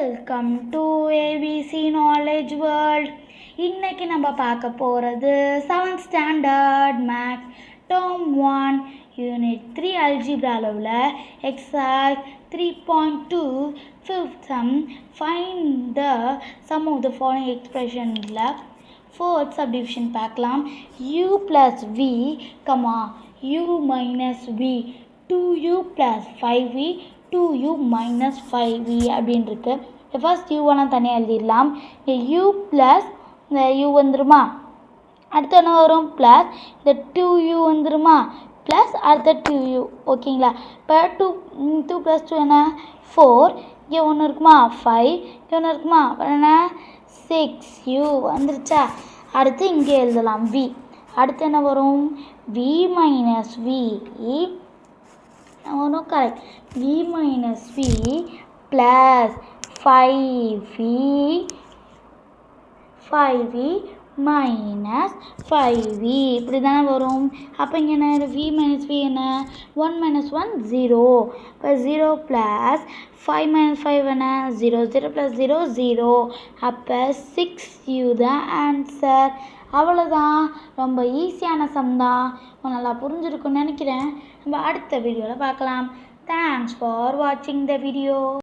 Welcome to ABC knowledge world. இன்னைக்கு நம்ம பார்க்க போகிறது 7th standard maths term 1 unit 3 algebra அளவில் exercise 3.2 fifth sum. Find the sum of the following எக்ஸ்பிரஷனில் fourth subdivision பார்க்கலாம். u + v, u - v, 2u + 5v, 2u - 5v அப்படின்னு இருக்கு. First யூவெல்லாம் தனியாக எழுதிடலாம். u ப்ளஸ் இந்த u வந்துருமா, அடுத்து என்ன வரும் ப்ளஸ் இந்த 2u வந்துருமா, ப்ளஸ் அடுத்த 2u. ஓகேங்களா? இப்போ 2 + 2 என்ன 4, இங்கே ஒன்று இருக்குமா 5, இங்கே ஒன்று இருக்குமா என்ன 6u வந்துருச்சா. அடுத்து இங்கே எழுதலாம் v. அடுத்து என்ன வரும் v - v வரும். Correct. v - v plus 5v - 5v இப்படி தானே வரும். அப்போ இங்கே என்ன v - v என்ன 1 - 1 0. இப்போ 0 ப்ளஸ் 5 - 5 என்ன 0, 0 + 0 0. அப்போ 6u தான் ஆன்சர். அவ்வளோதான். ரொம்ப ஈஸியான சம் தான். நல்லா புரிஞ்சிருக்குன்னு நினைக்கிறேன். நம்ம அடுத்த வீடியோவில் பார்க்கலாம். தேங்க்ஸ் ஃபார் வாட்சிங் த வீடியோ.